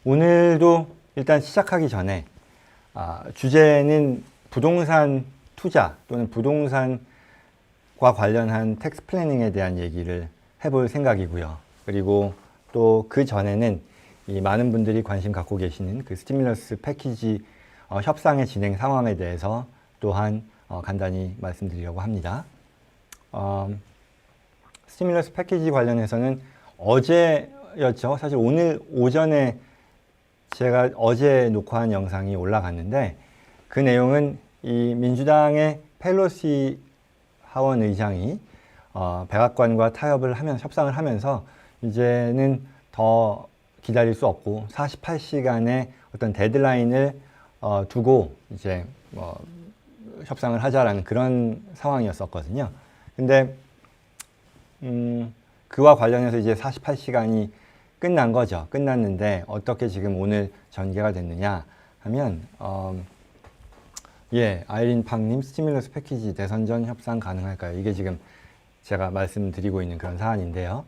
오늘도 일단 시작하기 전에 주제는 부동산 투자 또는 부동산과 관련한 텍스 플래닝에 대한 얘기를 해볼 생각이고요. 그리고 또 그 전에는 이 많은 분들이 관심 갖고 계시는 그 스티뮬러스 패키지 협상의 진행 상황에 대해서 또한 간단히 말씀드리려고 합니다. 스티뮬러스 패키지 관련해서는 어제였죠. 사실 오늘 오전에 제가 어제 녹화한 영상이 올라갔는데 그 내용은 이 민주당의 펠로시 하원 의장이 백악관과 타협을 하면서 협상을 하면서 이제는 더 기다릴 수 없고 48시간의 어떤 데드라인을 두고 이제 협상을 하자라는 그런 상황이었었거든요. 근데 그와 관련해서 이제 48시간이 끝난 거죠. 끝났는데 어떻게 지금 오늘 전개가 됐느냐 하면 아이린 팡님 스티뮬러스 패키지 대선 전 협상 가능할까요? 이게 지금 제가 말씀드리고 있는 그런 사안인데요.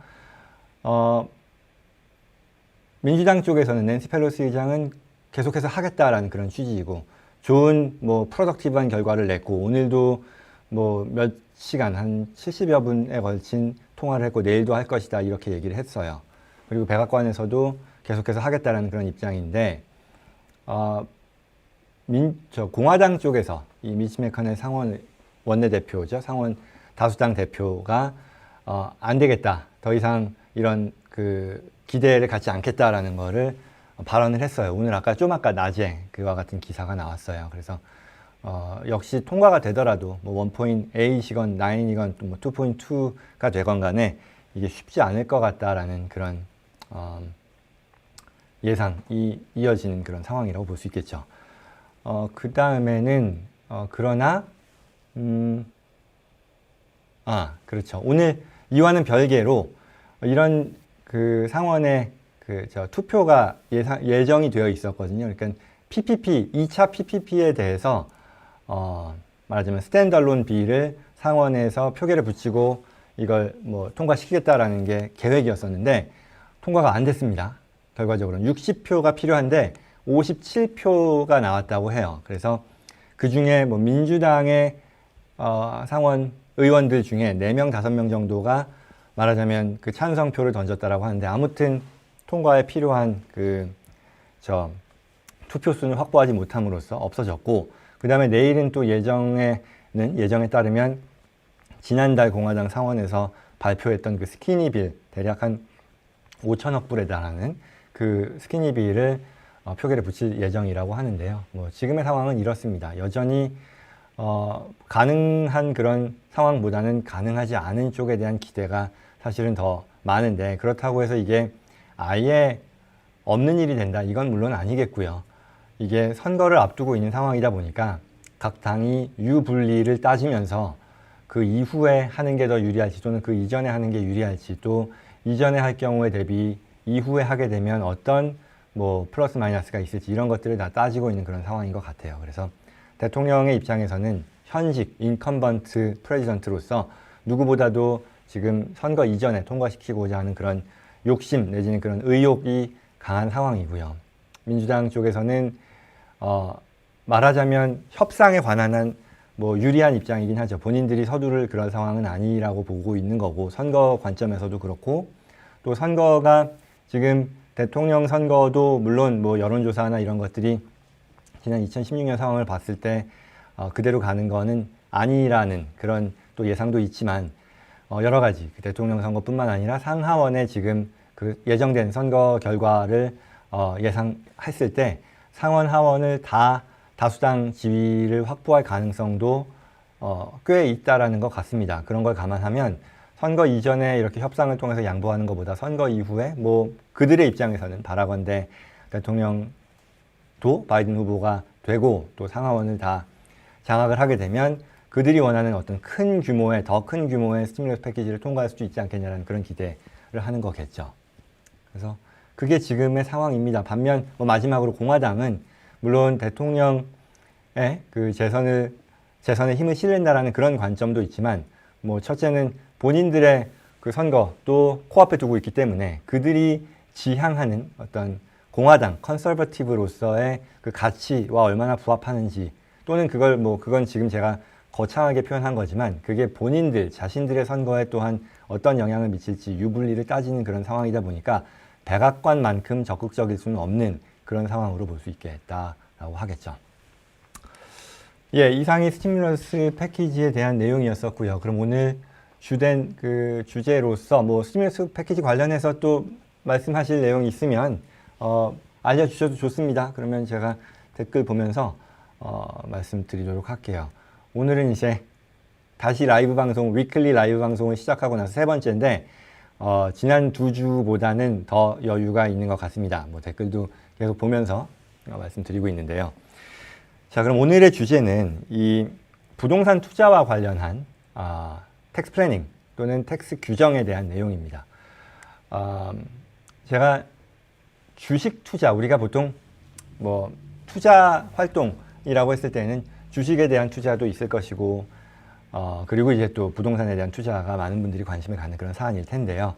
민주당 쪽에서는 낸시 펠로시 의장은 계속해서 하겠다라는 그런 취지이고 좋은 프로덕티브한 결과를 냈고 오늘도 몇 시간 한 70여 분에 걸친 통화를 했고 내일도 할 것이다 이렇게 얘기를 했어요. 그리고 백악관에서도 계속해서 하겠다라는 그런 입장인데 공화당 쪽에서 이 미치 맥커넬 상원 원내대표죠. 상원 다수당 대표가 안 되겠다. 더 이상 이런 그 기대를 갖지 않겠다라는 거를 발언을 했어요. 오늘 아까 낮에 그와 같은 기사가 나왔어요. 그래서 역시 통과가 되더라도 1.8이건 9이건 또 2.2가 되건 간에 이게 쉽지 않을 것 같다라는 그런 예상이 이어지는 그런 상황이라고 볼 수 있겠죠. 그 다음에는 그러나 그렇죠. 오늘 이와는 별개로 이런 그 상원의 투표가 예정이 되어 있었거든요. 그러니까 PPP, 2차 PPP에 대해서 말하자면 스탠드얼론 비를 상원에서 표결에 붙이고 이걸 통과시키겠다라는 게 계획이었었는데 통과가 안 됐습니다. 결과적으로는 60표가 필요한데 57표가 나왔다고 해요. 그래서 그 중에 민주당의 상원 의원들 중에 4명, 5명 정도가 말하자면 그 찬성표를 던졌다라고 하는데 아무튼 통과에 필요한 투표수는 확보하지 못함으로써 없어졌고 그 다음에 내일은 또 예정에 따르면 지난달 공화당 상원에서 발표했던 그 스키니 빌 대략 한 5천억 불에 달하는 그 스키니 빌을 표결에 붙일 예정이라고 하는데요. 지금의 상황은 이렇습니다. 여전히 가능한 그런 상황보다는 가능하지 않은 쪽에 대한 기대가 사실은 더 많은데 그렇다고 해서 이게 아예 없는 일이 된다. 이건 물론 아니겠고요. 이게 선거를 앞두고 있는 상황이다 보니까 각 당이 유불리를 따지면서 그 이후에 하는 게 더 유리할지 또는 그 이전에 하는 게 유리할지 또 이전에 할 경우에 대비 이후에 하게 되면 어떤 플러스 마이너스가 있을지 이런 것들을 다 따지고 있는 그런 상황인 것 같아요. 그래서 대통령의 입장에서는 현직 인컴번트 프레지던트로서 누구보다도 지금 선거 이전에 통과시키고자 하는 그런 욕심 내지는 그런 의욕이 강한 상황이고요. 민주당 쪽에서는 말하자면 협상에 관한 한 유리한 입장이긴 하죠. 본인들이 서두를 그런 상황은 아니라고 보고 있는 거고 선거 관점에서도 그렇고 또 선거가 지금 대통령 선거도 물론 여론조사나 이런 것들이 지난 2016년 상황을 봤을 때 그대로 가는 거는 아니라는 그런 또 예상도 있지만 여러 가지 대통령 선거뿐만 아니라 상하원에 지금 그 예정된 선거 결과를 예상했을 때 상원 하원을 다수당 지위를 확보할 가능성도 꽤 있다라는 것 같습니다. 그런 걸 감안하면 선거 이전에 이렇게 협상을 통해서 양보하는 것보다 선거 이후에 그들의 입장에서는 바라건대 대통령도 바이든 후보가 되고 또 상하원을 다 장악을 하게 되면 그들이 원하는 어떤 더 큰 규모의 스티뮬러스 패키지를 통과할 수도 있지 않겠냐는 그런 기대를 하는 거겠죠. 그래서 그게 지금의 상황입니다. 반면 마지막으로 공화당은 물론 대통령의 그 재선에 힘을 실린다라는 그런 관점도 있지만 첫째는 본인들의 그 선거 또 코앞에 두고 있기 때문에 그들이 지향하는 어떤 공화당 컨서버티브로서의 그 가치와 얼마나 부합하는지, 또는 그건 지금 제가 거창하게 표현한 거지만 그게 본인들 자신들의 선거에 또한 어떤 영향을 미칠지 유불리를 따지는 그런 상황이다 보니까 백악관만큼 적극적일 수는 없는 그런 상황으로 볼 수 있겠다라고 하겠죠. 예, 이상이 스티뮬러스 패키지에 대한 내용이었었고요. 그럼 오늘 주된 그 주제로서 뭐 스티뮬러스 패키지 관련해서 또 말씀하실 내용이 있으면 알려주셔도 좋습니다. 그러면 제가 댓글 보면서 말씀드리도록 할게요. 오늘은 이제 다시 라이브 방송, 위클리 라이브 방송을 시작하고 나서 세 번째인데 지난 두 주보다는 더 여유가 있는 것 같습니다. 뭐 댓글도 계속 보면서 말씀드리고 있는데요. 자, 그럼 오늘의 주제는 이 부동산 투자와 관련한 텍스 플래닝 또는 텍스 규정에 대한 내용입니다. 제가 주식 투자, 우리가 보통 뭐 투자 활동이라고 했을 때는 주식에 대한 투자도 있을 것이고 그리고 이제 또 부동산에 대한 투자가 많은 분들이 관심을 갖는 그런 사안일 텐데요.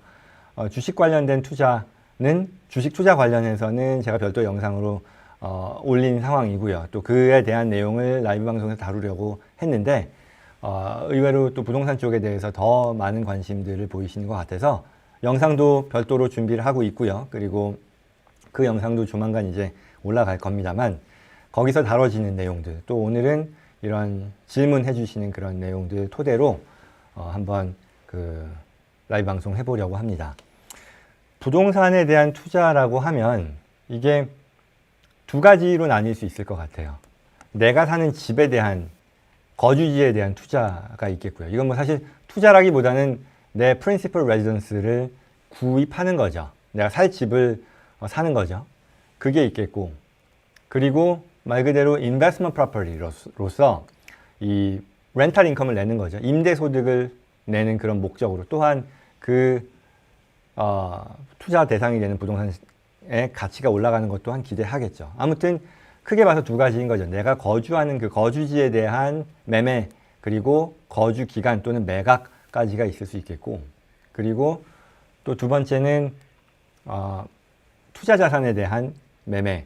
주식 관련된 투자는 주식 투자 관련해서는 제가 별도 영상으로 올린 상황이고요. 또 그에 대한 내용을 라이브 방송에서 다루려고 했는데 의외로 또 부동산 쪽에 대해서 더 많은 관심들을 보이시는 것 같아서 영상도 별도로 준비를 하고 있고요. 그리고 그 영상도 조만간 이제 올라갈 겁니다만 거기서 다뤄지는 내용들, 또 오늘은 이런 질문해 주시는 그런 내용들 토대로 한번 그 라이브 방송 해보려고 합니다. 부동산에 대한 투자라고 하면 이게 두 가지로 나뉠 수 있을 것 같아요. 내가 사는 집에 대한, 거주지에 대한 투자가 있겠고요. 이건 뭐 사실 투자라기보다는 내 프린시플 레지던스를 구입하는 거죠. 내가 살 집을 사는 거죠. 그게 있겠고, 그리고 말 그대로 인베스트먼트 프로퍼티로서 이 렌탈 인컴을 내는 거죠. 임대 소득을 내는 그런 목적으로 또한 그 투자 대상이 되는 부동산의 가치가 올라가는 것 또한 기대하겠죠. 아무튼 크게 봐서 두 가지인 거죠. 내가 거주하는 그 거주지에 대한 매매, 그리고 거주 기간 또는 매각까지가 있을 수 있겠고, 그리고 또 두 번째는 투자 자산에 대한 매매,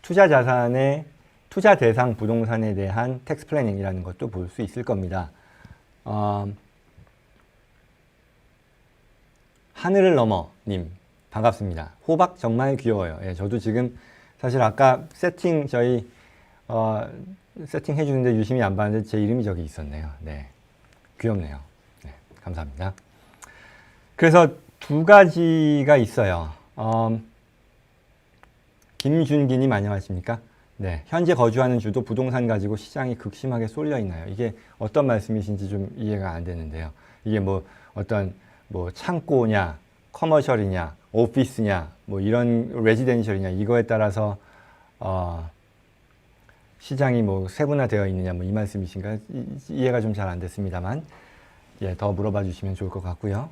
투자 자산의 투자 대상 부동산에 대한 텍스 플래닝이라는 것도 볼 수 있을 겁니다. 하늘을 넘어 님 반갑습니다. 호박 정말 귀여워요. 예, 저도 지금 사실 아까 세팅 세팅해 주는데 유심히 안 봤는데 제 이름이 저기 있었네요. 네, 귀엽네요. 네, 감사합니다. 그래서 두 가지가 있어요. 김준기님 안녕하십니까? 네, 현재 거주하는 주도 부동산 가지고 시장이 극심하게 쏠려 있나요? 이게 어떤 말씀이신지 좀 이해가 안 되는데요. 이게 뭐 어떤 뭐 창고냐, 커머셜이냐, 오피스냐, 뭐 이런 레지덴셜이냐 이거에 따라서 시장이 뭐 세분화되어 있느냐 뭐 이 말씀이신가요? 이해가 좀 잘 안 됐습니다만 예, 더 물어봐 주시면 좋을 것 같고요.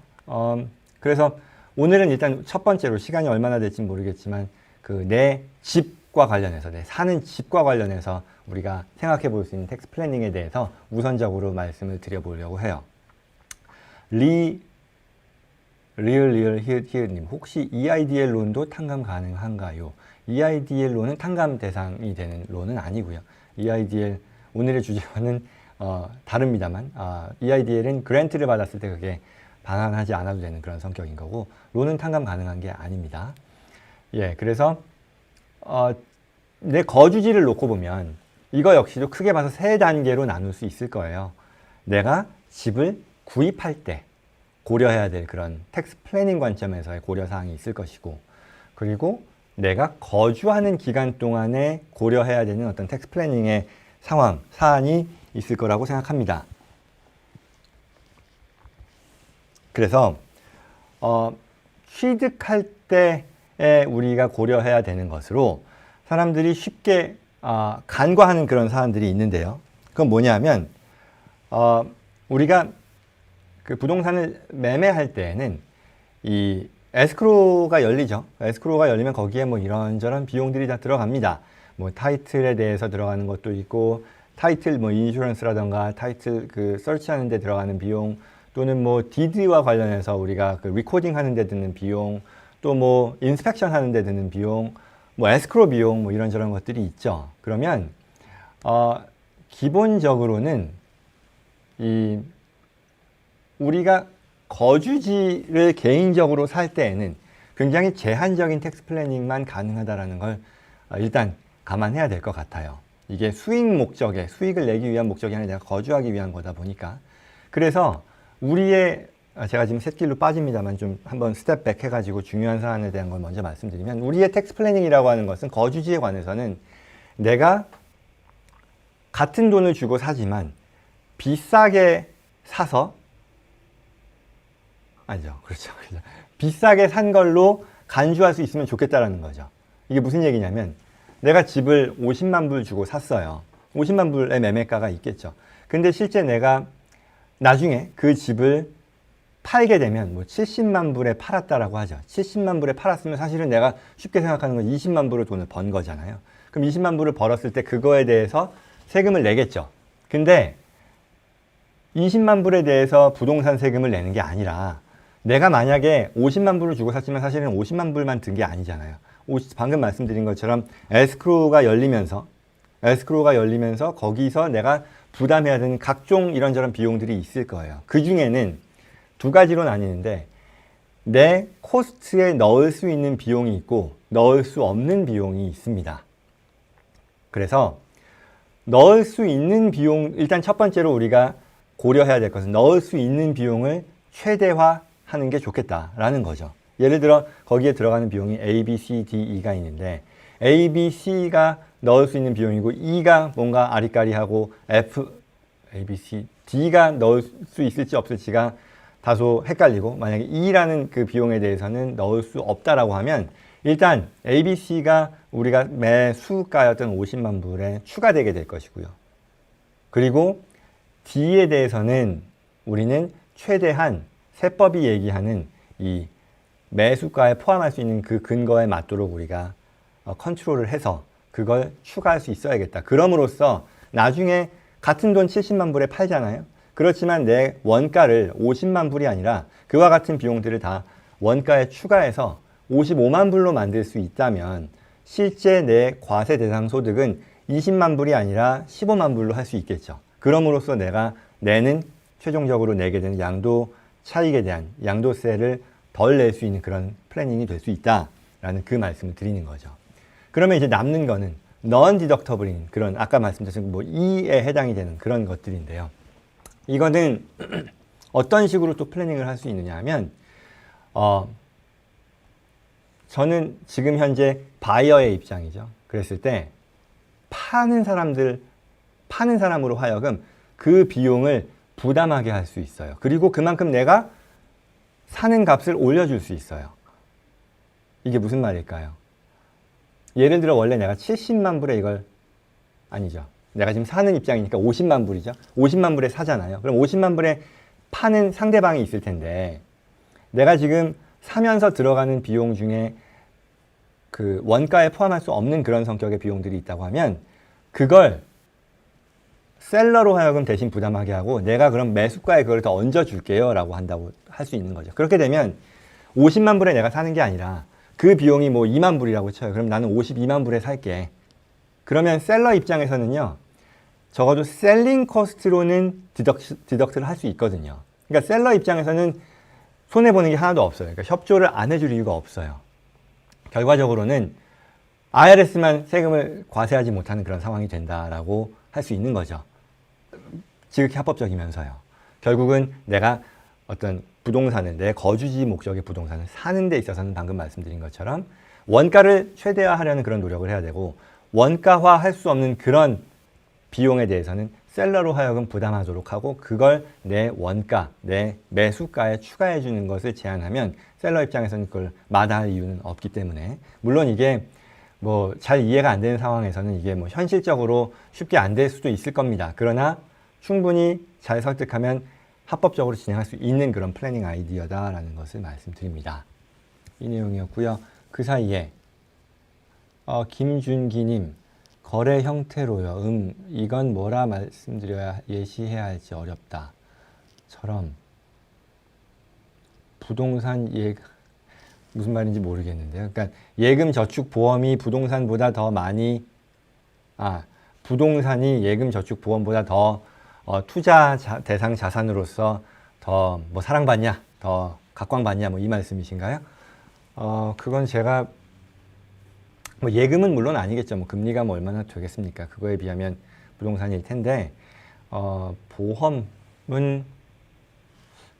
그래서 오늘은 일단 첫 번째로 시간이 얼마나 될지 모르겠지만 그 내 집과 관련해서 내 사는 집과 관련해서 우리가 생각해 볼 수 있는 텍스 플래닝에 대해서 우선적으로 말씀을 드려보려고 해요. 리얼 히읗님 혹시 EIDL 론도 탕감 가능한가요? EIDL 론은 탕감 대상이 되는 론은 아니고요. EIDL 오늘의 주제와는 다릅니다만 EIDL은 그랜트를 받았을 때 그게 반환하지 않아도 되는 그런 성격인 거고 론은 탕감 가능한 게 아닙니다. 예, 그래서 내 거주지를 놓고 보면 이거 역시도 크게 봐서 세 단계로 나눌 수 있을 거예요. 내가 집을 구입할 때 고려해야 될 그런 텍스 플래닝 관점에서의 고려사항이 있을 것이고, 그리고 내가 거주하는 기간 동안에 고려해야 되는 어떤 텍스 플래닝의 상황, 사안이 있을 거라고 생각합니다. 그래서 취득할 때에 우리가 고려해야 되는 것으로 사람들이 쉽게 간과하는 그런 사안들이 있는데요. 그건 뭐냐면 우리가 그 부동산을 매매할 때에는 이 에스크로가 열리죠. 에스크로가 열리면 거기에 뭐 이런저런 비용들이 다 들어갑니다. 뭐 타이틀에 대해서 들어가는 것도 있고, 타이틀 뭐 인슈런스라던가 타이틀 그 서치하는 데 들어가는 비용, 또는 뭐 디드와 관련해서 우리가 그 리코딩 하는 데 드는 비용, 또 뭐 인스펙션 하는데 드는 비용, 뭐 에스크로 비용, 뭐 이런저런 것들이 있죠. 그러면 기본적으로는 이 우리가 거주지를 개인적으로 살 때에는 굉장히 제한적인 텍스 플래닝만 가능하다라는 걸 일단 감안해야 될 것 같아요. 이게 수익 목적에, 수익을 내기 위한 목적이 아니라 내가 거주하기 위한 거다 보니까. 그래서 우리의, 제가 지금 샛길로 빠집니다만 좀 한번 스텝백 해가지고 중요한 사안에 대한 걸 먼저 말씀드리면, 우리의 텍스 플래닝이라고 하는 것은 거주지에 관해서는 내가 같은 돈을 주고 사지만 비싸게 사서, 아니죠. 그렇죠. 비싸게 산 걸로 간주할 수 있으면 좋겠다라는 거죠. 이게 무슨 얘기냐면, 내가 집을 50만 불 주고 샀어요. 50만 불의 매매가가 있겠죠. 근데 실제 내가 나중에 그 집을 팔게 되면 뭐 70만 불에 팔았다라고 하죠. 70만 불에 팔았으면 사실은 내가 쉽게 생각하는 건 20만 불을 돈을 번 거잖아요. 그럼 20만 불을 벌었을 때 그거에 대해서 세금을 내겠죠. 근데 20만 불에 대해서 부동산 세금을 내는 게 아니라, 내가 만약에 50만 불을 주고 샀지만 사실은 50만 불만 든 게 아니잖아요. 방금 말씀드린 것처럼 에스크로우가 열리면서 거기서 내가 부담해야 되는 각종 이런저런 비용들이 있을 거예요. 그 중에는 두 가지로 나뉘는데, 내 코스트에 넣을 수 있는 비용이 있고 넣을 수 없는 비용이 있습니다. 그래서 넣을 수 있는 비용, 일단 첫 번째로 우리가 고려해야 될 것은 넣을 수 있는 비용을 최대화하는 게 좋겠다라는 거죠. 예를 들어 거기에 들어가는 비용이 A, B, C, D, E가 있는데, A, B, C가 넣을 수 있는 비용이고 E가 뭔가 아리까리하고 F, A, B, C, D가 넣을 수 있을지 없을지가 다소 헷갈리고, 만약에 E라는 그 비용에 대해서는 넣을 수 없다라고 하면, 일단 A, B, C가 우리가 매수가였던 50만 불에 추가되게 될 것이고요. 그리고 D에 대해서는 우리는 최대한 세법이 얘기하는 이 매수가에 포함할 수 있는 그 근거에 맞도록 우리가 컨트롤을 해서 그걸 추가할 수 있어야겠다. 그럼으로써 나중에 같은 돈 70만 불에 팔잖아요. 그렇지만 내 원가를 50만 불이 아니라 그와 같은 비용들을 다 원가에 추가해서 55만 불로 만들 수 있다면, 실제 내 과세 대상 소득은 20만 불이 아니라 15만 불로 할 수 있겠죠. 그럼으로써 내가 최종적으로 내게 되는 양도 차익에 대한 양도세를 덜 낼 수 있는 그런 플래닝이 될 수 있다라는 그 말씀을 드리는 거죠. 그러면 이제 남는 거는 non-deductible인 그런, 아까 말씀드린 뭐 E에 해당이 되는 그런 것들인데요. 이거는 어떤 식으로 또 플래닝을 할 수 있느냐 하면, 저는 지금 현재 바이어의 입장이죠. 그랬을 때 파는 사람으로 하여금 그 비용을 부담하게 할 수 있어요. 그리고 그만큼 내가 사는 값을 올려줄 수 있어요. 이게 무슨 말일까요? 예를 들어 원래 내가 70만 불에 이걸, 아니죠. 내가 지금 사는 입장이니까 50만 불이죠. 50만 불에 사잖아요. 그럼 50만 불에 파는 상대방이 있을 텐데, 내가 지금 사면서 들어가는 비용 중에 그 원가에 포함할 수 없는 그런 성격의 비용들이 있다고 하면, 그걸 셀러로 하여금 대신 부담하게 하고, 내가 그럼 매수가에 그걸 더 얹어줄게요 라고 한다고 할 수 있는 거죠. 그렇게 되면 50만 불에 내가 사는 게 아니라 그 비용이 뭐 2만 불이라고 쳐요. 그럼 나는 52만 불에 살게. 그러면 셀러 입장에서는요, 적어도 셀링 코스트로는 디덕트를 할 수 있거든요. 그러니까 셀러 입장에서는 손해보는 게 하나도 없어요. 그러니까 협조를 안 해줄 이유가 없어요. 결과적으로는 IRS만 세금을 과세하지 못하는 그런 상황이 된다라고 할 수 있는 거죠. 지극히 합법적이면서요. 결국은 내가 어떤 부동산을, 내 거주지 목적의 부동산을 사는 데 있어서는 방금 말씀드린 것처럼 원가를 최대화하려는 그런 노력을 해야 되고, 원가화 할 수 없는 그런 비용에 대해서는 셀러로 하여금 부담하도록 하고, 그걸 내 원가, 내 매수가에 추가해 주는 것을 제한하면 셀러 입장에서는 그걸 마다할 이유는 없기 때문에, 물론 이게 뭐 잘 이해가 안 되는 상황에서는 이게 뭐 현실적으로 쉽게 안 될 수도 있을 겁니다. 그러나 충분히 잘 설득하면 합법적으로 진행할 수 있는 그런 플래닝 아이디어다라는 것을 말씀드립니다. 이 내용이었고요. 그 사이에 김준기님, 거래 형태로요. 이건 뭐라 말씀드려야 예시해야 할지 어렵다. 처럼 부동산 무슨 말인지 모르겠는데요. 그러니까 예금 저축 보험이 부동산보다 더 많이 부동산이 예금 저축 보험보다 더 투자 대상 자산으로서 더 뭐 사랑받냐, 더 각광받냐, 뭐 이 말씀이신가요? 그건 제가 뭐 예금은 물론 아니겠죠. 뭐 금리가 뭐 얼마나 되겠습니까? 그거에 비하면 부동산일 텐데 보험은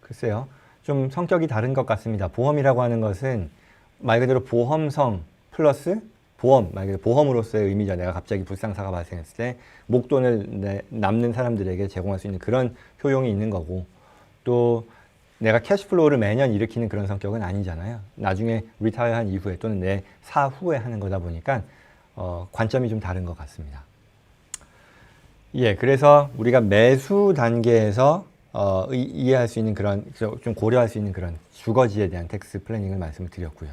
글쎄요. 좀 성격이 다른 것 같습니다. 보험이라고 하는 것은 말 그대로 보험성 플러스 보험, 말 그대로 보험으로서의 의미죠. 내가 갑자기 불상사가 발생했을 때 목돈을 남는 사람들에게 제공할 수 있는 그런 효용이 있는 거고, 또 내가 캐시플로우를 매년 일으키는 그런 성격은 아니잖아요. 나중에 리타이어한 이후에 또는 내 사후에 하는 거다 보니까 관점이 좀 다른 것 같습니다. 예, 그래서 우리가 매수 단계에서 이해할 수 있는 그런, 좀 고려할 수 있는 그런 주거지에 대한 텍스 플래닝을 말씀을 드렸고요.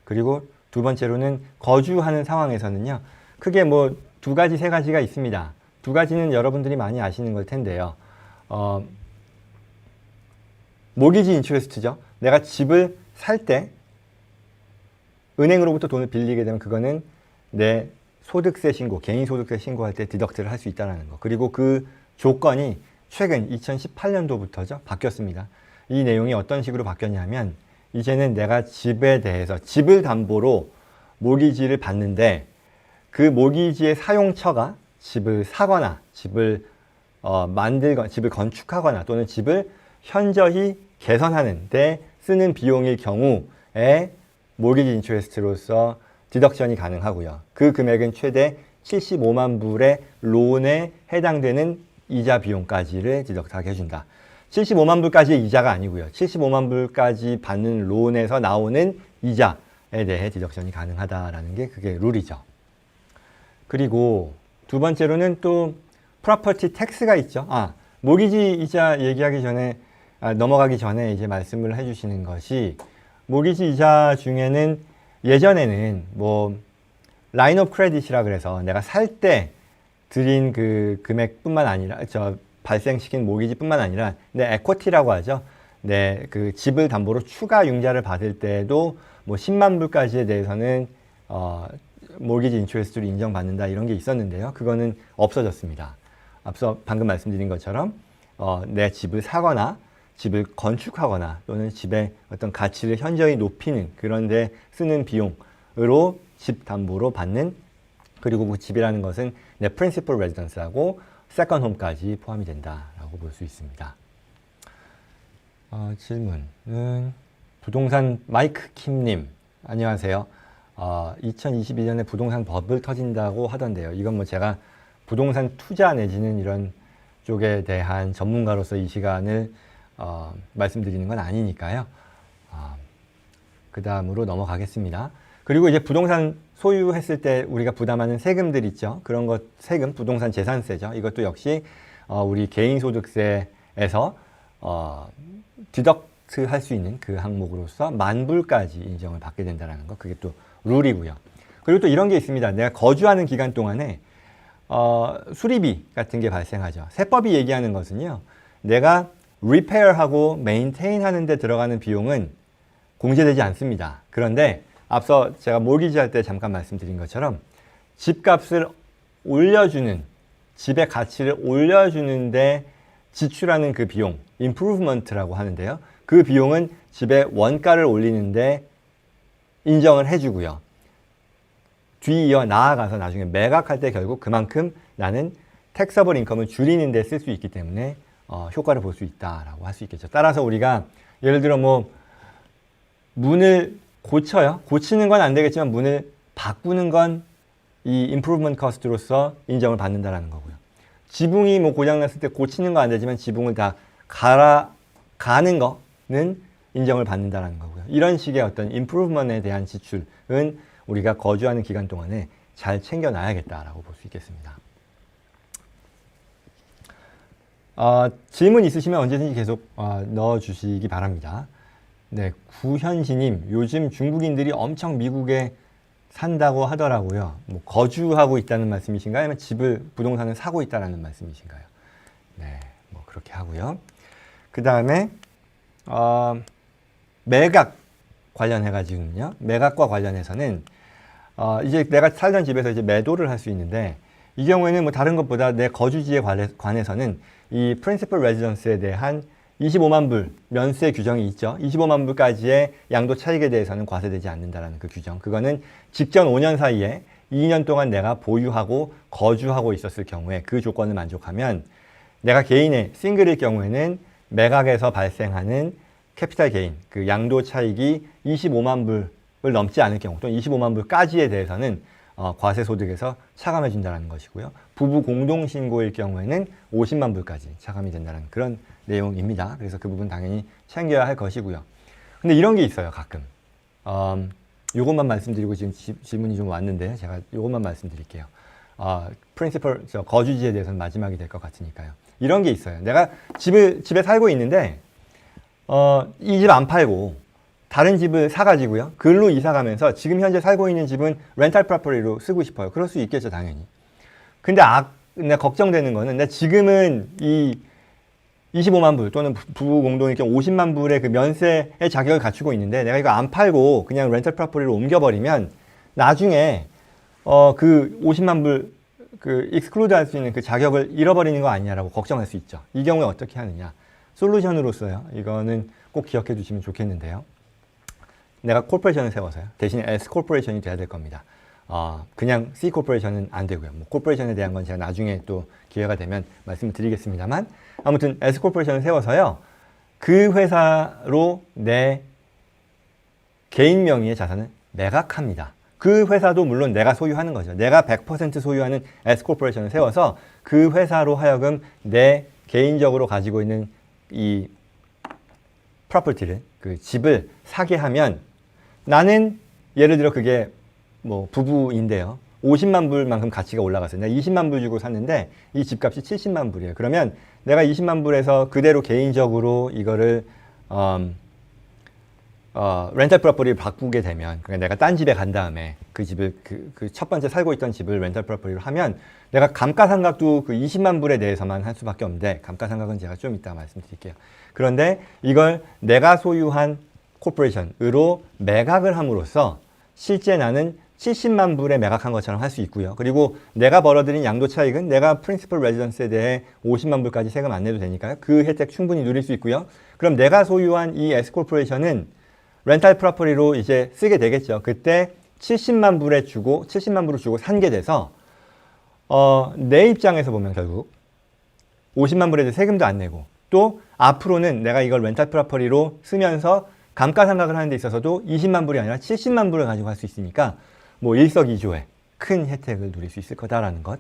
그리고 두 번째로는 거주하는 상황에서는요, 크게 뭐 두 가지, 세 가지가 있습니다. 두 가지는 여러분들이 많이 아시는 걸 텐데요. 모기지 인트레스트죠. 내가 집을 살 때 은행으로부터 돈을 빌리게 되면 그거는 내 소득세 신고, 개인 소득세 신고할 때 디덕트를 할 수 있다는 거. 그리고 그 조건이 최근 2018년도부터죠. 바뀌었습니다. 이 내용이 어떤 식으로 바뀌었냐면 이제는 내가 집에 대해서 집을 담보로 모기지를 받는데 그 모기지의 사용처가 집을 사거나 집을 만들거나 집을 건축하거나 또는 집을 현저히 개선하는 데 쓰는 비용일 경우에 모기지 인트레스트로서 디덕션이 가능하고요. 그 금액은 최대 75만 불의 론에 해당되는 이자 비용까지를 디덕트하게 해준다. 75만 불까지의 이자가 아니고요. 75만 불까지 받는 론에서 나오는 이자에 대해 디덕션이 가능하다라는 게 그게 룰이죠. 그리고 두 번째로는 또 프로퍼티 텍스가 있죠. 모기지 이자 얘기하기 전에 넘어가기 전에 이제 말씀을 해주시는 것이 모기지 이자 중에는 예전에는 뭐 라인 오브 크레딧이라 그래서 내가 살 때 드린 그 금액뿐만 아니라 발생시킨 모기지뿐만 아니라 내 에쿼티라고 하죠. 내 그 집을 담보로 추가 융자를 받을 때도 뭐 10만 불까지에 대해서는 모기지 인트레스트로 인정받는다 이런 게 있었는데요. 그거는 없어졌습니다. 앞서 방금 말씀드린 것처럼 내 집을 사거나 집을 건축하거나 또는 집의 어떤 가치를 현저히 높이는 그런 데 쓰는 비용으로 집 담보로 받는, 그리고 그 집이라는 것은 내 프린시플 레지던스하고 세컨 홈까지 포함이 된다라고 볼 수 있습니다. 질문은 부동산 마이크 킴님, 안녕하세요. 2022년에 부동산 버블 터진다고 하던데요. 이건 뭐 제가 부동산 투자 내지는 이런 쪽에 대한 전문가로서 이 시간을 말씀드리는 건 아니니까요. 그 다음으로 넘어가겠습니다. 그리고 이제 부동산 소유했을 때 우리가 부담하는 세금들 있죠. 그런 것, 세금, 부동산 재산세죠. 이것도 역시 우리 개인소득세에서 디덕트 할 수 있는 그 항목으로서 10,000불까지 인정을 받게 된다는 거. 그게 또 룰이고요. 그리고 또 이런 게 있습니다. 내가 거주하는 기간 동안에 수리비 같은 게 발생하죠. 세법이 얘기하는 것은요. 내가 리페어하고 메인테인 하는 데 들어가는 비용은 공제되지 않습니다. 그런데 앞서 제가 모기지 할 때 잠깐 말씀드린 것처럼 집값을 올려주는, 집의 가치를 올려주는데 지출하는 그 비용, improvement라고 하는데요. 그 비용은 집의 원가를 올리는데 인정을 해주고요. 뒤이어 나아가서 나중에 매각할 때 결국 그만큼 나는 택서블 인컴을 줄이는 데 쓸 수 있기 때문에 효과를 볼 수 있다라고 할 수 있겠죠. 따라서 우리가 예를 들어 뭐 문을 고쳐요. 고치는 건 안 되겠지만 문을 바꾸는 건 이 improvement cost로서 인정을 받는다라는 거고요. 지붕이 뭐 고장났을 때 고치는 건 안 되지만 지붕을 다 가는 거는 인정을 받는다라는 거고요. 이런 식의 어떤 improvement에 대한 지출은 우리가 거주하는 기간 동안에 잘 챙겨놔야겠다라고 볼 수 있겠습니다. 질문 있으시면 언제든지 계속 넣어주시기 바랍니다. 네, 구현시님, 요즘 중국인들이 엄청 미국에 산다고 하더라고요. 뭐 거주하고 있다는 말씀이신가요? 아니면 집을, 부동산을 사고 있다는 말씀이신가요? 네, 뭐 그렇게 하고요. 그 다음에 매각 관련해가지고는요. 매각과 관련해서는 이제 내가 살던 집에서 이제 매도를 할 수 있는데 이 경우에는 뭐 다른 것보다 내 거주지에 관해서는 이 프린시플 레지던스에 대한 25만 불 면세 규정이 있죠. 25만 불까지의 양도 차익에 대해서는 과세되지 않는다라는 그 규정. 그거는 직전 5년 사이에 2년 동안 내가 보유하고 거주하고 있었을 경우에 그 조건을 만족하면 내가 개인의 싱글일 경우에는 매각에서 발생하는 캐피탈 게인, 그 양도 차익이 25만 불을 넘지 않을 경우 또는 25만 불까지에 대해서는 과세 소득에서 차감해 준다는 것이고요. 부부 공동 신고일 경우에는 50만 불까지 차감이 된다는 그런 내용입니다. 그래서 그 부분 당연히 챙겨야 할 것이고요. 근데 이런 게 있어요, 가끔. 요것만 말씀드리고 지금 질문이 좀 왔는데 제가 요것만 말씀드릴게요. 프린시플, 거주지에 대해서는 마지막이 될 것 같으니까요. 이런 게 있어요. 내가 집에 살고 있는데 이 집 안 팔고 다른 집을 사가지고요. 글로 이사 가면서 지금 현재 살고 있는 집은 렌탈 프로퍼티로 쓰고 싶어요. 그럴 수 있겠죠, 당연히. 근데 내가 걱정되는 거는 내가 지금은 이 25만 불 또는 부부 공동일 경우 50만 불의 그 면세의 자격을 갖추고 있는데 내가 이거 안 팔고 그냥 렌탈 프로퍼티로 옮겨버리면 나중에 그 50만 불 그 익스클루드 할 수 있는 그 자격을 잃어버리는 거 아니냐라고 걱정할 수 있죠. 이 경우에 어떻게 하느냐. 솔루션으로서요. 이거는 꼭 기억해 두시면 좋겠는데요. 내가 코퍼레이션을 세워서요. 대신에 S 코퍼레이션이 돼야 될 겁니다. 그냥 C 코퍼레이션은 안 되고요. 뭐 코퍼레이션에 대한 건 제가 나중에 또 기회가 되면 말씀을 드리겠습니다만 아무튼 S 코퍼레이션을 세워서요. 그 회사로 내 개인 명의의 자산을 매각합니다. 그 회사도 물론 내가 소유하는 거죠. 내가 100% 소유하는 S 코퍼레이션을 세워서 그 회사로 하여금 내 개인적으로 가지고 있는 이 프로퍼티를 그 집을 사게 하면 나는 예를 들어 그게 뭐 부부인데요. 50만 불만큼 가치가 올라갔어요. 내가 20만 불 주고 샀는데 이 집값이 70만 불이에요. 그러면 내가 20만 불에서 그대로 개인적으로 이거를 렌탈 프로퍼티를 바꾸게 되면 그러니까 내가 딴 집에 간 다음에 그 집을 그 첫 번째 살고 있던 집을 렌탈 프로퍼티로 하면 내가 감가상각도 그 20만 불에 대해서만 할 수밖에 없는데 감가상각은 제가 좀 이따 말씀드릴게요. 그런데 이걸 내가 소유한 코퍼레이션으로 매각을 함으로써 실제 나는 70만 불에 매각한 것처럼 할 수 있고요. 그리고 내가 벌어들인 양도 차익은 내가 프린시플 레지던스에 대해 50만 불까지 세금 안 내도 되니까요. 그 혜택 충분히 누릴 수 있고요. 그럼 내가 소유한 이 S 코퍼레이션은 렌탈 프로퍼티로 이제 쓰게 되겠죠. 그때 70만 불을 주고 산 게 돼서 내 입장에서 보면 결국 50만 불에 대해 세금도 안 내고 또 앞으로는 내가 이걸 렌탈 프로퍼티로 쓰면서 감가상각을 하는 데 있어서도 20만 불이 아니라 70만 불을 가지고 할 수 있으니까 뭐 일석이조의 큰 혜택을 누릴 수 있을 거다라는 것.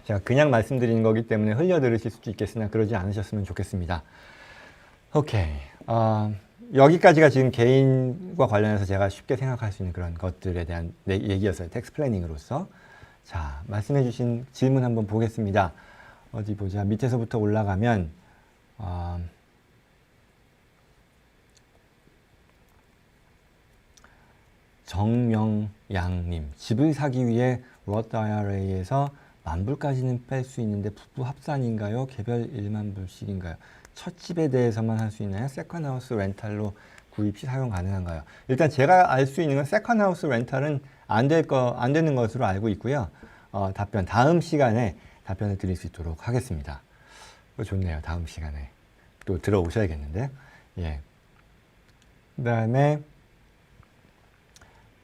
제가 그냥 말씀드리는 거기 때문에 흘려 들으실 수도 있겠으나 그러지 않으셨으면 좋겠습니다. 오케이. 여기까지가 지금 개인과 관련해서 제가 쉽게 생각할 수 있는 그런 것들에 대한 얘기였어요. 텍스 플래닝으로서. 자, 말씀해 주신 질문 한번 보겠습니다. 어디 보자. 밑에서부터 올라가면 정명양님, 집을 사기 위해 로th IRA에서 10,000불까지는 뺄 수 있는데 부부 합산인가요? 개별 1만 불씩인가요? 첫 집에 대해서만 할 수 있나요? 세컨하우스 렌탈로 구입 시 사용 가능한가요? 일단 제가 알 수 있는 건 세컨하우스 렌탈은 안 되는 것으로 알고 있고요. 다음 시간에 답변을 드릴 수 있도록 하겠습니다. 좋네요. 다음 시간에 또 들어오셔야겠는데. 예. 그 다음에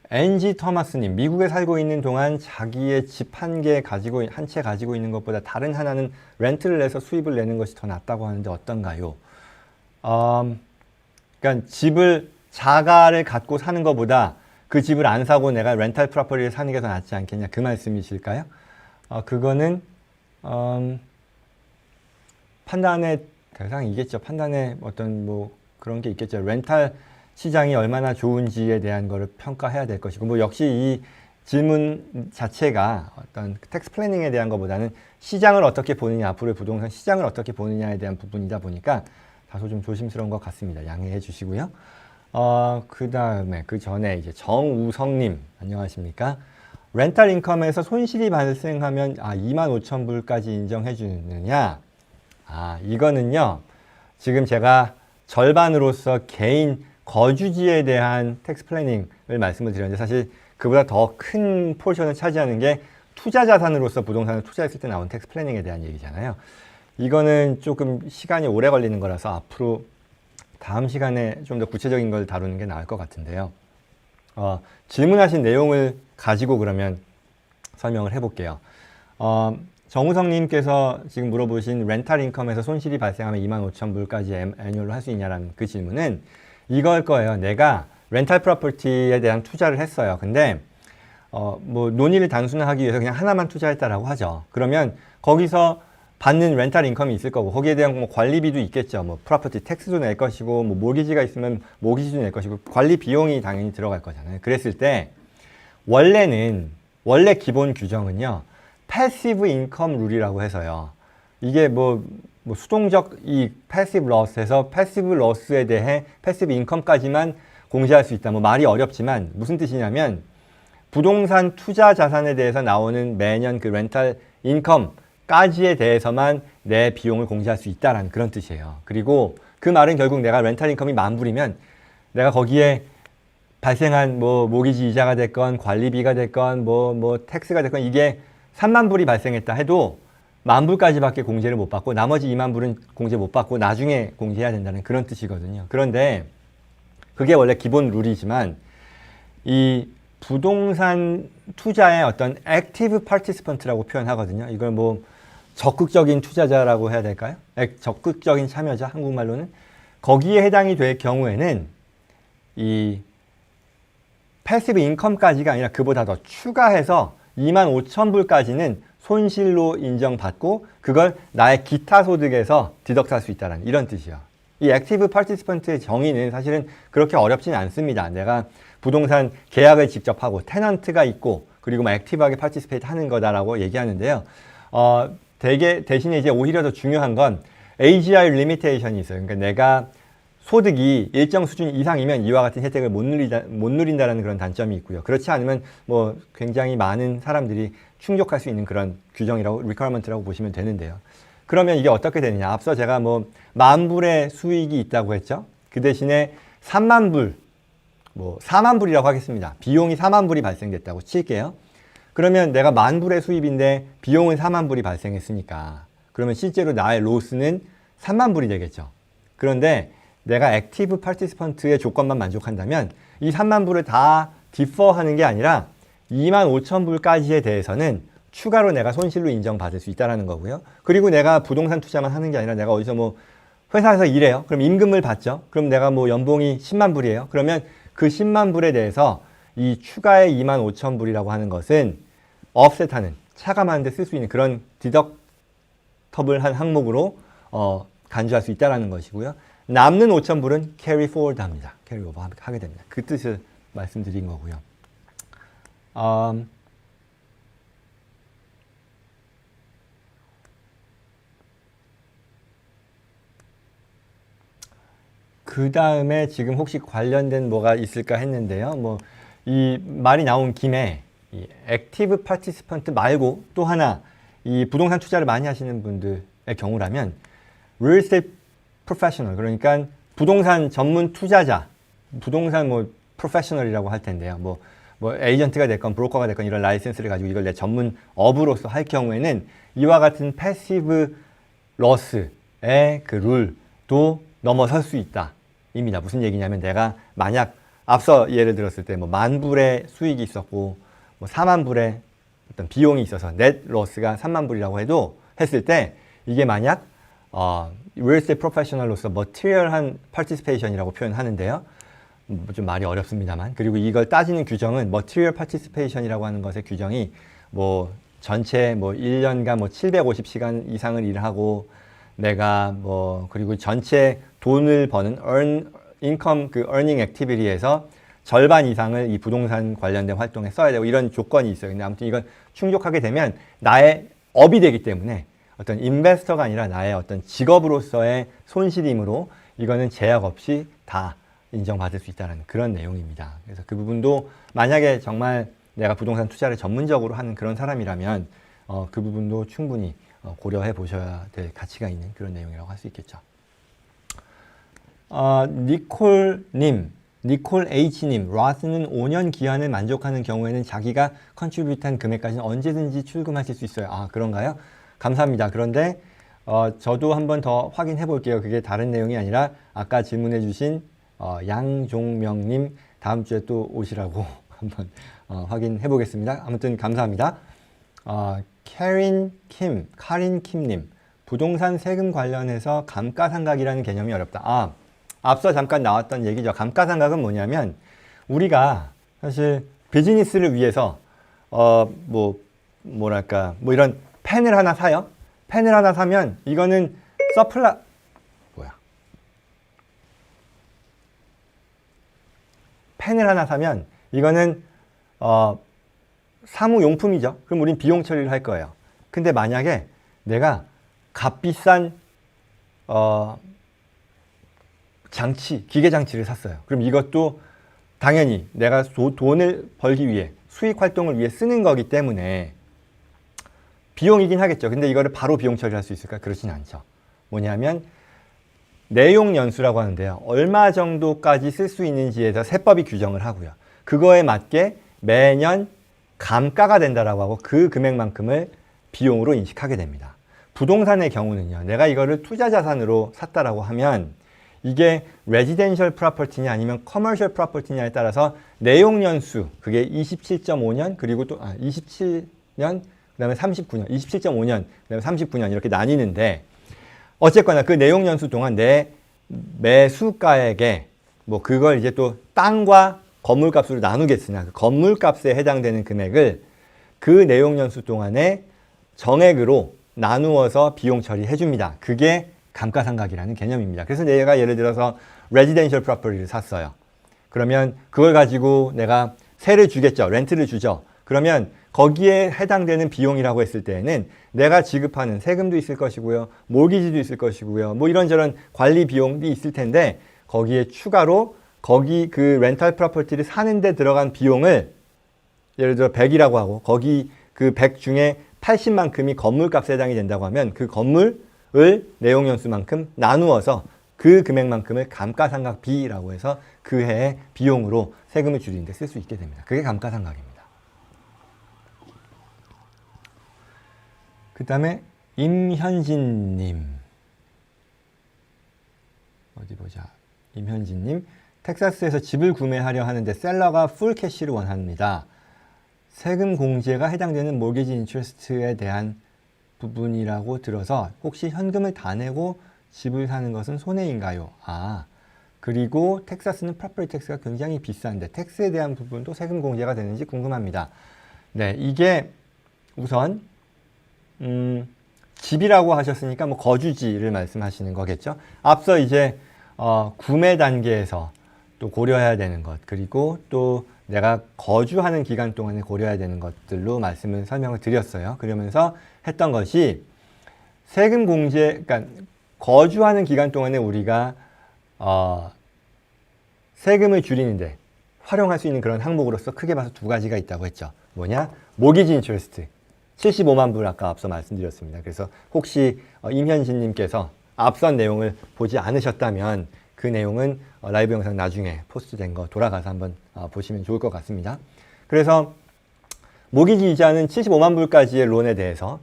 NG 토마스님, 미국에 살고 있는 동안 자기의 집 한 채 가지고 있는 것보다 다른 하나는 렌트를 내서 수입을 내는 것이 더 낫다고 하는데 어떤가요? 그러니까 자가를 갖고 사는 것보다 그 집을 안 사고 내가 렌탈 프로퍼티를 사는 게 더 낫지 않겠냐 그 말씀이실까요? 그거는 판단의 대상이겠죠. 판단의 어떤 뭐 그런 게 있겠죠. 렌탈 시장이 얼마나 좋은지에 대한 거를 평가해야 될 것이고, 뭐 역시 이 질문 자체가 어떤 텍스 플래닝에 대한 것보다는 시장을 어떻게 보느냐, 앞으로의 부동산 시장을 어떻게 보느냐에 대한 부분이다 보니까 다소 좀 조심스러운 것 같습니다. 양해해 주시고요. 그 전에 이제 정우성님, 안녕하십니까? 렌탈 인컴에서 손실이 발생하면 25,000불까지 인정해 주느냐? 이거는요, 지금 제가 절반으로서 개인 거주지에 대한 텍스 플래닝을 말씀을 드렸는데 사실 그보다 더 큰 포션을 차지하는 게 투자 자산으로서 부동산을 투자했을 때 나온 텍스 플래닝에 대한 얘기잖아요. 이거는 조금 시간이 오래 걸리는 거라서 앞으로 다음 시간에 좀 더 구체적인 걸 다루는 게 나을 것 같은데요. 질문하신 내용을 가지고 그러면 설명을 해볼게요. 정우성님께서 지금 물어보신 렌탈 인컴에서 손실이 발생하면 25,000불까지 애뉴얼로 할 수 있냐라는 그 질문은 이걸 거예요. 내가 렌탈 프로퍼티에 대한 투자를 했어요. 근데 뭐 논의를 단순화하기 위해서 그냥 하나만 투자했다라고 하죠. 그러면 거기서 받는 렌탈 인컴이 있을 거고 거기에 대한 뭐 관리비도 있겠죠. 뭐 프로퍼티 텍스도 낼 것이고 뭐 모기지가 있으면 모기지도 낼 것이고 관리 비용이 당연히 들어갈 거잖아요. 그랬을 때 원래 기본 규정은요. 패시브 인컴 룰이라고 해서요. 이게 뭐 수동적 이 패시브 러스에서 패시브 러스에 대해 패시브 인컴까지만 공시할 수 있다. 뭐 말이 어렵지만 무슨 뜻이냐면 부동산 투자 자산에 대해서 나오는 매년 그 렌탈 인컴까지에 대해서만 내 비용을 공시할 수 있다라는 그런 뜻이에요. 그리고 그 말은 결국 내가 렌탈 인컴이 10,000불이면 내가 거기에 발생한 뭐 모기지 이자가 됐건 관리비가 됐건 뭐 텍스가 됐건 이게 30,000불이 발생했다 해도 10,000불까지밖에 공제를 못 받고 나머지 20,000불은 공제 못 받고 나중에 공제해야 된다는 그런 뜻이거든요. 그런데 그게 원래 기본 룰이지만 이 부동산 투자의 어떤 액티브 파티시펀트라고 표현하거든요. 이걸 뭐 적극적인 투자자라고 해야 될까요? 적극적인 참여자, 한국말로는. 거기에 해당이 될 경우에는 이 패시브 인컴까지가 아니라 그보다 더 추가해서 25,000불까지는 손실로 인정받고 그걸 나의 기타 소득에서 디덕트할 수 있다는 이런 뜻이에요. 이 액티브 파티시펀트의 정의는 사실은 그렇게 어렵지는 않습니다. 내가 부동산 계약을 직접 하고 테넌트가 있고 그리고 뭐 액티브하게 파티시페이트 하는 거다라고 얘기하는데요. 대신에 이제 오히려 더 중요한 건 AGR 리미테이션이 있어요. 그러니까 내가 소득이 일정 수준 이상이면 이와 같은 혜택을 못 누린다는 그런 단점이 있고요. 그렇지 않으면 뭐 굉장히 많은 사람들이 충족할 수 있는 그런 규정이라고, 리퀘어먼트라고 보시면 되는데요. 그러면 이게 어떻게 되느냐. 앞서 제가 뭐 10,000불의 수익이 있다고 했죠. 그 대신에 30,000불, 뭐 40,000불이라고 하겠습니다. 비용이 40,000불이 발생됐다고 칠게요. 그러면 내가 10,000불의 수입인데 비용은 40,000불이 발생했으니까 그러면 실제로 나의 로스는 30,000불이 되겠죠. 그런데 내가 액티브 파티시펀트의 조건만 만족한다면 이 30,000불을 다 디퍼하는 게 아니라 25,000불까지에 대해서는 추가로 내가 손실로 인정받을 수 있다는 거고요. 그리고 내가 부동산 투자만 하는 게 아니라 내가 어디서 뭐 회사에서 일해요. 그럼 임금을 받죠. 그럼 내가 뭐 연봉이 100,000불이에요. 그러면 그 100,000불에 대해서 이 추가의 25,000불이라고 하는 것은 offset하는, 차감하는 데 쓸 수 있는 그런 디덕터블한 항목으로 간주할 수 있다는 것이고요. 남는 5,000불은 carry forward 합니다. carry over 하게 됩니다. 그 뜻을 말씀드린 거고요. 그 다음에 지금 혹시 관련된 뭐가 있을까 했는데요. 뭐 이 말이 나온 김에 이 액티브 파티시펀트 말고 또 하나 이 부동산 투자를 많이 하시는 분들의 경우라면 real estate professional, 그러니까 부동산 전문 투자자, 부동산 뭐 프로페셔널이라고 할 텐데요. 뭐 에이전트가 됐건 브로커가 됐건 이런 라이센스를 가지고 이걸 내 전문 업으로서 할 경우에는 이와 같은 패시브 러스의 그 룰도 넘어설 수 있다. 입니다. 무슨 얘기냐면 내가 만약 앞서 예를 들었을 때 뭐 10,000불의 수익이 있었고 뭐 40,000불의 어떤 비용이 있어서 넷 러스가 30,000불이라고 해도 했을 때 이게 만약 real estate professional로서 material한 participation이라고 표현하는데요. 좀 말이 어렵습니다만. 그리고 이걸 따지는 규정은 material participation이라고 하는 것의 규정이 뭐 전체 뭐 1년간 뭐 750시간 이상을 일하고 내가 뭐 그리고 전체 돈을 버는 income 그 earning activity에서 절반 이상을 이 부동산 관련된 활동에 써야 되고 이런 조건이 있어요. 근데 아무튼 이건 충족하게 되면 나의 업이 되기 때문에 어떤 인베스터가 아니라 나의 어떤 직업으로서의 손실이므로 이거는 제약 없이 다 인정받을 수 있다는 그런 내용입니다. 그래서 그 부분도 만약에 정말 내가 부동산 투자를 전문적으로 하는 그런 사람이라면 그 부분도 충분히 고려해 보셔야 될 가치가 있는 그런 내용이라고 할 수 있겠죠. 니콜 H님, 로스는 5년 기한을 만족하는 경우에는 자기가 컨트리뷰트한 금액까지는 언제든지 출금하실 수 있어요. 아, 그런가요? 감사합니다. 그런데 저도 한번 더 확인해 볼게요. 그게 다른 내용이 아니라 아까 질문해 주신 양종명님 다음 주에 또 오시라고 한번 확인해 보겠습니다. 아무튼 감사합니다. 카린 킴님, 부동산 세금 관련해서 감가상각이라는 개념이 어렵다. 앞서 잠깐 나왔던 얘기죠. 감가상각은 뭐냐면 우리가 사실 비즈니스를 위해서 뭐랄까 이런 펜을 하나 사요. 펜을 하나 사면 이거는 펜을 하나 사면 이거는 사무용품이죠. 그럼 우린 비용 처리를 할 거예요. 근데 만약에 내가 값비싼 기계 장치를 샀어요. 그럼 이것도 당연히 내가 돈을 벌기 위해, 수익 활동을 위해 쓰는 거기 때문에 비용이긴 하겠죠. 근데 이거를 바로 비용 처리할 수 있을까? 그렇진 않죠. 뭐냐면 내용 연수라고 하는데요. 얼마 정도까지 쓸 수 있는지에 대해서 세법이 규정을 하고요. 그거에 맞게 매년 감가가 된다라고 하고 그 금액만큼을 비용으로 인식하게 됩니다. 부동산의 경우는요. 내가 이거를 투자 자산으로 샀다라고 하면 이게 레지덴셜 프로퍼티냐 아니면 커머셜 프로퍼티냐에 따라서 내용 연수 그게 27.5년 그리고 또 27년 그다음에 39년, 27.5년, 그다음에 39년 이렇게 나뉘는데 어쨌거나 그 내용 연수 동안 내 매수가액에 그걸 이제 또 땅과 건물값으로 나누겠으나 그 건물값에 해당되는 금액을 그 내용 연수 동안에 정액으로 나누어서 비용 처리해 줍니다. 그게 감가상각이라는 개념입니다. 그래서 내가 예를 들어서 레지덴셜 프로퍼티를 샀어요. 그러면 그걸 가지고 내가 세를 주겠죠. 렌트를 주죠. 그러면 거기에 해당되는 비용이라고 했을 때에는 내가 지급하는 세금도 있을 것이고요. 모기지도 있을 것이고요. 이런저런 관리 비용이 있을 텐데 거기에 추가로 거기 그 렌탈 프로퍼티를 사는데 들어간 비용을 예를 들어 100이라고 하고 거기 그 100 중에 80만큼이 건물값에 해당이 된다고 하면 그 건물을 내용 연수만큼 나누어서 그 금액만큼을 감가상각비라고 해서 그 해의 비용으로 세금을 줄이는 데 쓸 수 있게 됩니다. 그게 감가상각입니다. 그 다음에 임현진님 임현진님 텍사스에서 집을 구매하려 하는데 셀러가 풀 캐시를 원합니다. 세금 공제가 해당되는 모기지 인트레스트에 대한 부분이라고 들어서 혹시 현금을 다 내고 집을 사는 것은 손해인가요? 그리고 텍사스는 프로퍼티 텍스가 굉장히 비싼데 텍스에 대한 부분도 세금 공제가 되는지 궁금합니다. 네, 이게 우선 집이라고 하셨으니까 거주지를 말씀하시는 거겠죠. 앞서 이제 구매 단계에서 또 고려해야 되는 것 그리고 또 내가 거주하는 기간 동안에 고려해야 되는 것들로 설명을 드렸어요. 그러면서 했던 것이 세금 공제, 그러니까 거주하는 기간 동안에 우리가 세금을 줄이는데 활용할 수 있는 그런 항목으로서 크게 봐서 두 가지가 있다고 했죠. 뭐냐? 모기지 인트레스트 75만 불 아까 앞서 말씀드렸습니다. 그래서 혹시 임현진님께서 앞선 내용을 보지 않으셨다면 그 내용은 라이브 영상 나중에 포스트된 거 돌아가서 한번 보시면 좋을 것 같습니다. 그래서 모기지 이자는 75만 불까지의 론에 대해서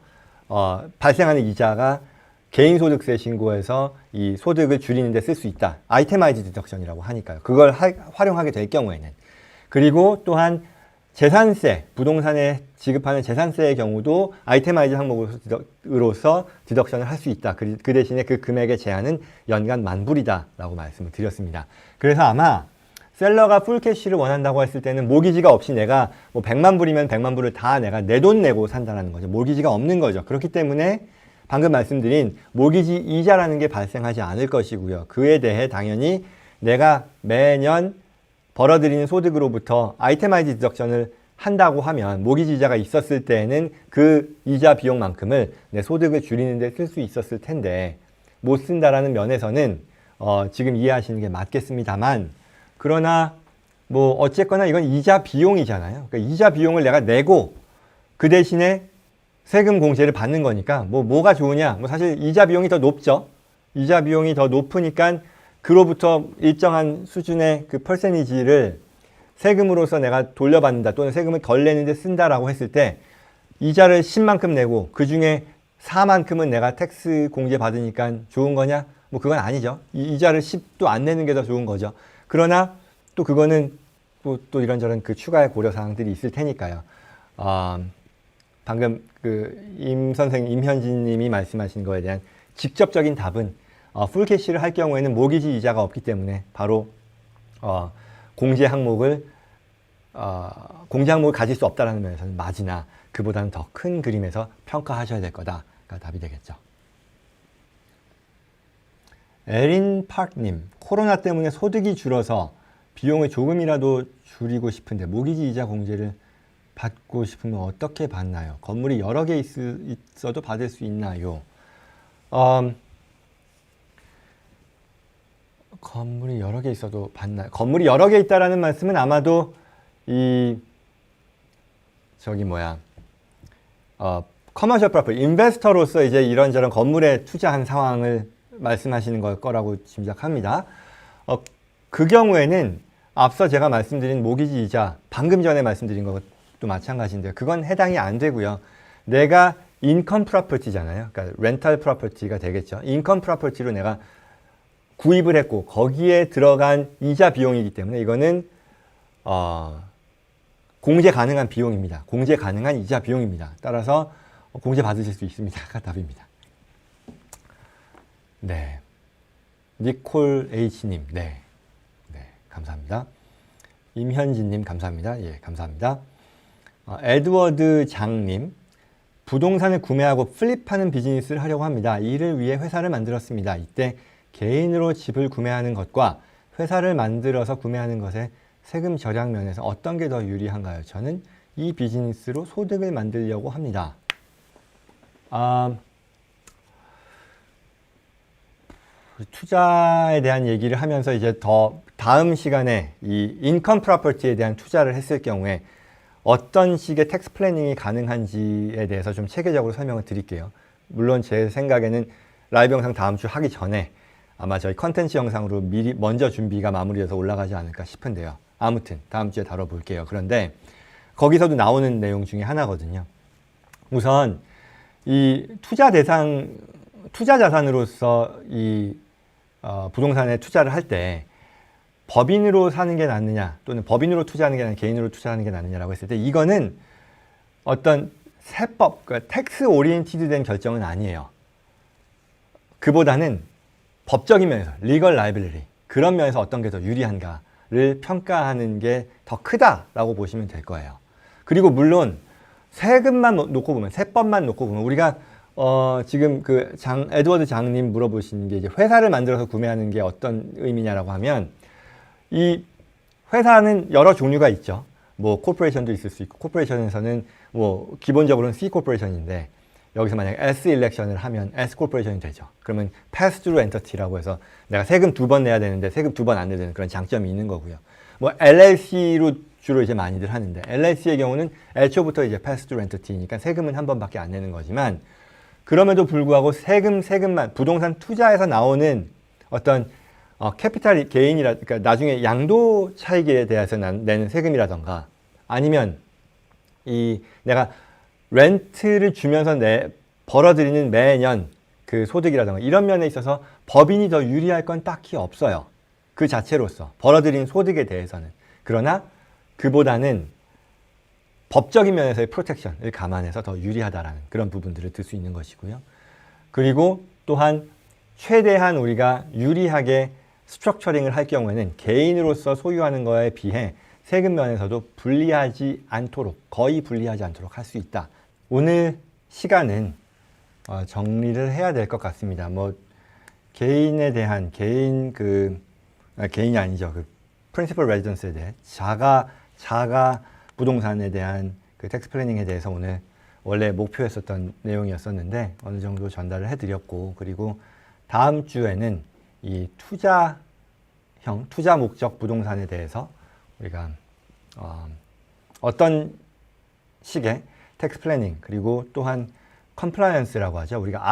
발생하는 이자가 개인소득세 신고에서 이 소득을 줄이는 데 쓸 수 있다. 아이테마이즈 디덕션이라고 하니까요. 그걸 활용하게 될 경우에는. 그리고 또한 재산세, 부동산에 지급하는 재산세의 경우도 아이테마이즈 항목으로서 디덕션을 할 수 있다. 그 대신에 그 금액의 제한은 연간 10,000불이다 라고 말씀을 드렸습니다. 그래서 아마 셀러가 풀캐시를 원한다고 했을 때는 모기지가 없이 내가 100만 불이면 100만 불을 다 내가 내 돈 내고 산다는 거죠. 모기지가 없는 거죠. 그렇기 때문에 방금 말씀드린 모기지 이자라는 게 발생하지 않을 것이고요. 그에 대해 당연히 내가 매년 벌어들이는 소득으로부터 아이테마이즈 디덕션을 한다고 하면 모기지 이자가 있었을 때에는 그 이자 비용만큼을 내 소득을 줄이는 데 쓸 수 있었을 텐데 못 쓴다라는 면에서는 지금 이해하시는 게 맞겠습니다만 그러나 어쨌거나 이건 이자 비용이잖아요. 그러니까 이자 비용을 내가 내고 그 대신에 세금 공제를 받는 거니까 뭐가 좋으냐? 사실 이자 비용이 더 높죠. 이자 비용이 더 높으니까 그로부터 일정한 수준의 그 퍼센티지를 세금으로서 내가 돌려받는다 또는 세금을 덜 내는데 쓴다라고 했을 때 이자를 10만큼 내고 그 중에 4만큼은 내가 텍스 공제 받으니까 좋은 거냐? 뭐 그건 아니죠. 이자를 10도 안 내는 게 더 좋은 거죠. 그러나 또 그거는 또 이런저런 그 추가의 고려 사항들이 있을 테니까요. 방금 그 임현진 님이 말씀하신 거에 대한 직접적인 답은 풀캐시를 할 경우에는 모기지 이자가 없기 때문에 바로 공제 항목을 가질 수 없다는 면에서는 맞으나 그보다는 더 큰 그림에서 평가하셔야 될 거다가 답이 되겠죠. 에린 파크님, 코로나 때문에 소득이 줄어서 비용을 조금이라도 줄이고 싶은데 모기지 이자 공제를 받고 싶으면 어떻게 받나요? 건물이 여러 개 있어도 받을 수 있나요? 건물이 여러 개 있어도 받나요? 건물이 여러 개 있다라는 말씀은 아마도 커머셜 프로퍼티, 인베스터로서 이제 이런저런 건물에 투자한 상황을 말씀하시는 걸 거라고 짐작합니다. 그 경우에는 앞서 제가 말씀드린 모기지 이자, 방금 전에 말씀드린 것도 마찬가지인데요. 그건 해당이 안 되고요. 내가 인컴 프로퍼티잖아요. 그러니까 렌탈 프로퍼티가 되겠죠. 인컴 프로퍼티로 내가 구입을 했고 거기에 들어간 이자 비용이기 때문에 이거는 공제 가능한 비용입니다. 공제 가능한 이자 비용입니다. 따라서 공제 받으실 수 있습니다가 답입니다. 네, 니콜 H님, 네, 감사합니다. 임현진님 감사합니다. 예, 감사합니다. 에드워드 장님, 부동산을 구매하고 플립하는 비즈니스를 하려고 합니다. 이를 위해 회사를 만들었습니다. 이때 개인으로 집을 구매하는 것과 회사를 만들어서 구매하는 것의 세금 절약 면에서 어떤 게 더 유리한가요? 저는 이 비즈니스로 소득을 만들려고 합니다. 투자에 대한 얘기를 하면서 이제 더 다음 시간에 이 인컴 프로퍼티에 대한 투자를 했을 경우에 어떤 식의 텍스 플래닝이 가능한지에 대해서 좀 체계적으로 설명을 드릴게요. 물론 제 생각에는 라이브 영상 다음 주 하기 전에 아마 저희 컨텐츠 영상으로 미리 먼저 준비가 마무리돼서 올라가지 않을까 싶은데요. 아무튼 다음 주에 다뤄볼게요. 그런데 거기서도 나오는 내용 중에 하나거든요. 우선 이 투자 자산으로서 이 부동산에 투자를 할 때 법인으로 사는 게 낫느냐 또는 법인으로 투자하는 게 낫느냐 개인으로 투자하는 게 낫느냐라고 했을 때 이거는 어떤 세법, 그러니까 텍스 오리엔티드 된 결정은 아니에요. 그보다는 법적인 면에서 리걸 라이빌리티 그런 면에서 어떤 게 더 유리한가를 평가하는 게 더 크다라고 보시면 될 거예요. 그리고 물론 세금만 놓고 보면 세법만 놓고 보면 우리가 지금 그 에드워드 장님 물어보신 게 이제 회사를 만들어서 구매하는 게 어떤 의미냐라고 하면 이 회사는 여러 종류가 있죠. 뭐 코퍼레이션도 있을 수 있고 코퍼레이션에서는 뭐 기본적으로는 C 코퍼레이션인데 여기서 만약에 S 일렉션을 하면 S 코퍼레이션이 되죠. 그러면 pass through entity라고 해서 내가 세금 2번 내야 되는데 세금 2번 안 내야 되는 그런 장점이 있는 거고요. 뭐 LLC로 주로 이제 많이들 하는데 LLC의 경우는 애초부터 이제 pass through entity니까 세금은 한 번밖에 안 내는 거지만 그럼에도 불구하고 세금만 부동산 투자에서 나오는 어떤 캐피탈 게인이라 그러니까 나중에 양도 차익에 대해서 내는 세금이라던가 아니면 내가 렌트를 주면서 벌어들이는 매년 그 소득이라던가 이런 면에 있어서 법인이 더 유리할 건 딱히 없어요. 그 자체로서 벌어들인 소득에 대해서는. 그러나 그보다는 법적인 면에서의 프로텍션을 감안해서 더 유리하다라는 그런 부분들을 들 수 있는 것이고요. 그리고 또한 최대한 우리가 유리하게 스트럭처링을 할 경우에는 개인으로서 소유하는 거에 비해 세금 면에서도 거의 불리하지 않도록 할 수 있다. 오늘 시간은 정리를 해야 될 것 같습니다. 뭐 개인에 대한 개인이 아니죠. 그 프린시플 레지던스에 대해 자가 부동산에 대한 그 텍스 플래닝에 대해서 오늘 원래 목표했었던 내용이었었는데 어느 정도 전달을 해드렸고 그리고 다음 주에는 이 투자 목적 부동산에 대해서 우리가 어떤 식의 텍스 플래닝 그리고 또한 컴플라이언스라고 하죠. 우리가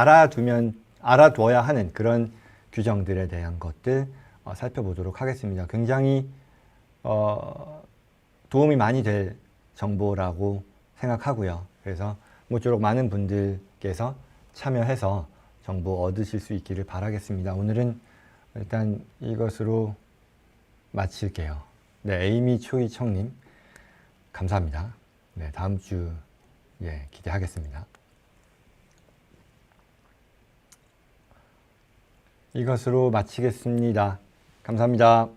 알아둬야 하는 그런 규정들에 대한 것들 살펴보도록 하겠습니다. 굉장히 도움이 많이 될 정보라고 생각하고요. 그래서 모쪼록 많은 분들께서 참여해서 정보 얻으실 수 있기를 바라겠습니다. 오늘은 일단 이것으로 마칠게요. 네, 에이미 초이 청님 감사합니다. 네, 다음 주 기대하겠습니다. 이것으로 마치겠습니다. 감사합니다.